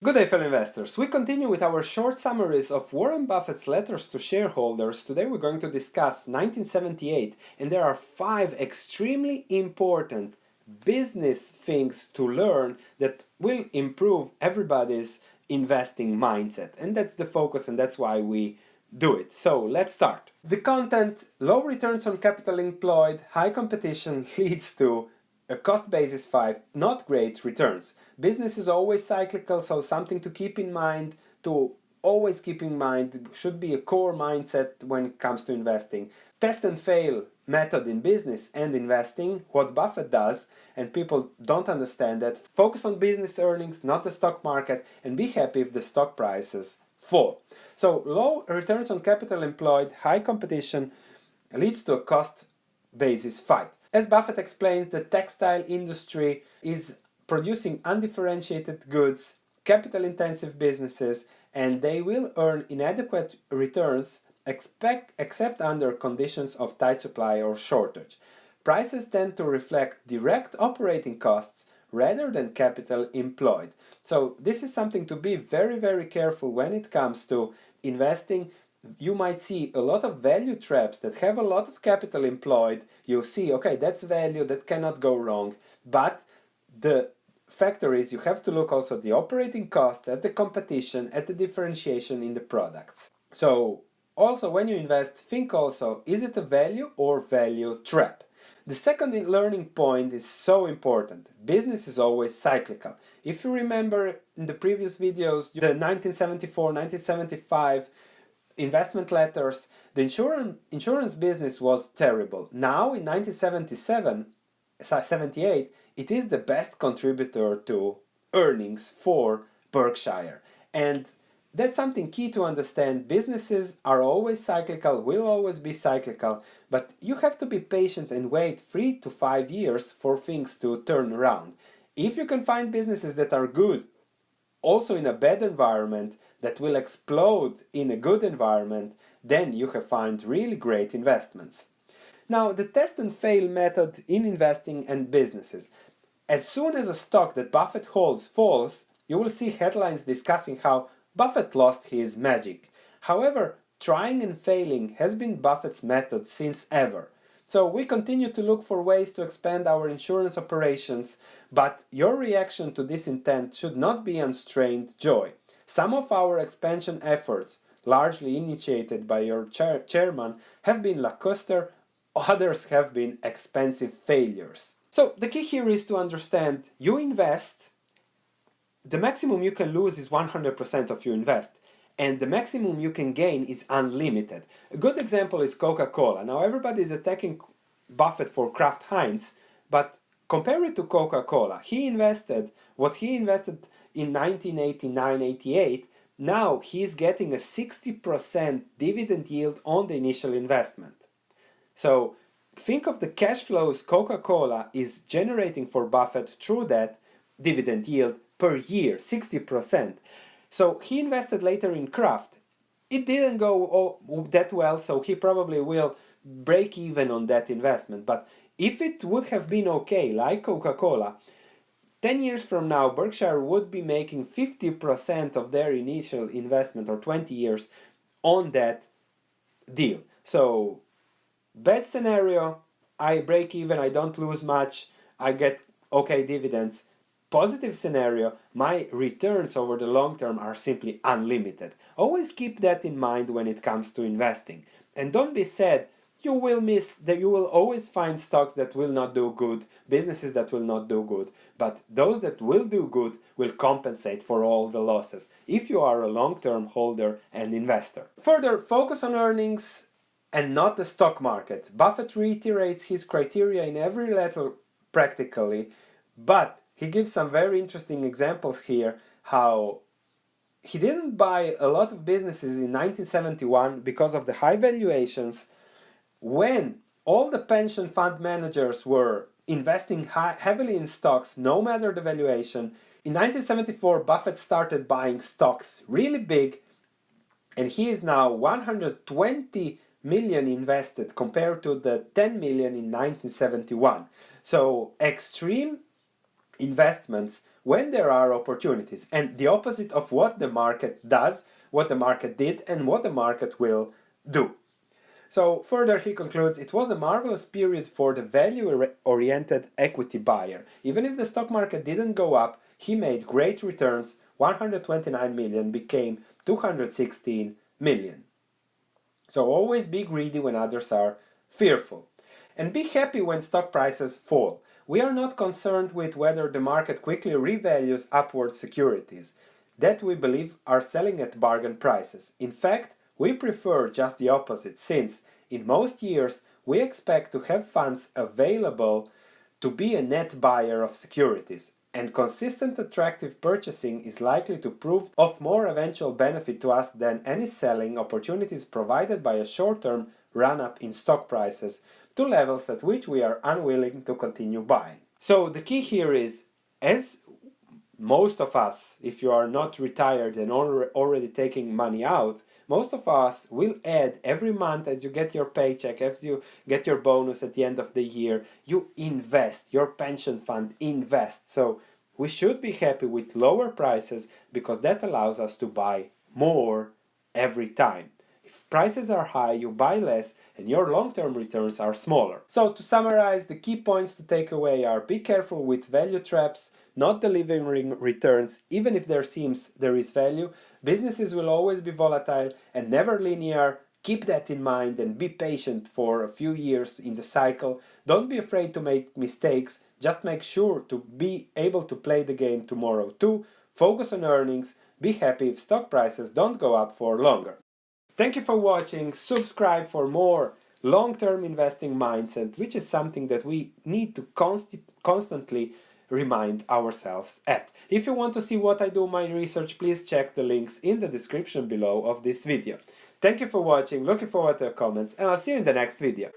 Good day, fellow investors. We continue with our short summaries of Warren Buffett's letters to shareholders. Today we're going to discuss 1978, and there are 5 extremely important business things to learn that will improve everybody's investing mindset. And that's the focus, and that's why we do it. So let's start. The content: low returns on capital employed, high competition leads to a cost basis 5, not great returns. Business is always cyclical, so something to keep in mind, to always keep in mind, should be a core mindset when it comes to investing. Test and fail method in business and investing, what Buffett does, and people don't understand that. Focus on business earnings, not the stock market, and be happy if the stock prices fall. So low returns on capital employed, high competition leads to a cost basis fight. As Buffett explains, the textile industry is producing undifferentiated goods, capital-intensive businesses, and they will earn inadequate returns except under conditions of tight supply or shortage. Prices tend to reflect direct operating costs rather than capital employed. So this is something to be very, very careful when it comes to investing. You might see a lot of value traps that have a lot of capital employed. You see, okay, that's value, that cannot go wrong. But the factor is you have to look also at the operating costs, at the competition, at the differentiation in the products. So also when you invest, think also, is it a value or value trap? The second learning point is so important. Business is always cyclical. If you remember in the previous videos, the 1974, 1975 investment letters, the insurance business was terrible. Now in 1978, it is the best contributor to earnings for Berkshire. And that's something key to understand. Businesses are always cyclical, will always be cyclical, but you have to be patient and wait 3 to 5 years for things to turn around. If you can find businesses that are good, also in a bad environment, that will explode in a good environment, then you have found really great investments. Now, the test and fail method in investing and businesses. As soon as a stock that Buffett holds falls, you will see headlines discussing how Buffett lost his magic. However, trying and failing has been Buffett's method since ever. So we continue to look for ways to expand our insurance operations, but your reaction to this intent should not be unstrained joy. Some of our expansion efforts, largely initiated by your chairman, have been lackluster, others have been expensive failures. So the key here is to understand, you invest, the maximum you can lose is 100% of you invest, and the maximum you can gain is unlimited. A good example is Coca-Cola. Now everybody is attacking Buffett for Kraft Heinz, but compare it to Coca-Cola. What he invested in 1989-88, now he's getting a 60% dividend yield on the initial investment. So think of the cash flows Coca-Cola is generating for Buffett through that dividend yield per year, 60%. So he invested later in Kraft. It didn't go that well, so he probably will break even on that investment. But if it would have been okay, like Coca-Cola, 10 years from now, Berkshire would be making 50% of their initial investment, or 20 years, on that deal. So, bad scenario, I break even, I don't lose much, I get okay dividends. Positive scenario, my returns over the long term are simply unlimited. Always keep that in mind when it comes to investing. And don't be sad. You will always find stocks that will not do good, businesses that will not do good, but those that will do good will compensate for all the losses if you are a long-term holder and investor. Further, focus on earnings and not the stock market. Buffett reiterates his criteria in every letter practically, but he gives some very interesting examples here how he didn't buy a lot of businesses in 1971 because of the high valuations, when all the pension fund managers were investing heavily in stocks, no matter the valuation. In 1974, Buffett started buying stocks really big, and he is now 120 million invested compared to the 10 million in 1971. So extreme investments when there are opportunities, and the opposite of what the market does, what the market did, and what the market will do. So further he concludes, it was a marvelous period for the value-oriented equity buyer. Even if the stock market didn't go up, he made great returns. 129 million became 216 million. So always be greedy when others are fearful. And be happy when stock prices fall. We are not concerned with whether the market quickly revalues upward securities that we believe are selling at bargain prices. In fact, we prefer just the opposite, since in most years we expect to have funds available to be a net buyer of securities, and consistent attractive purchasing is likely to prove of more eventual benefit to us than any selling opportunities provided by a short-term run-up in stock prices to levels at which we are unwilling to continue buying. So the key here is, as most of us, if you are not retired and already taking money out, most of us will add every month as you get your paycheck, as you get your bonus at the end of the year, you invest, your pension fund invests. So we should be happy with lower prices because that allows us to buy more every time. If prices are high, you buy less and your long-term returns are smaller. So to summarize, the key points to take away are: be careful with value traps, not delivering returns even if there is value. Businesses will always be volatile and never linear. Keep that in mind and be patient for a few years in the cycle. Don't be afraid to make mistakes. Just make sure to be able to play the game tomorrow too. Focus on earnings. Be happy if stock prices don't go up for longer. Thank you for watching. Subscribe for more long-term investing mindset, which is something that we need to constantly remind ourselves at. If you want to see what I do my research, please check the links in the description below of this video. Thank you for watching, looking forward to your comments, and I'll see you in the next video.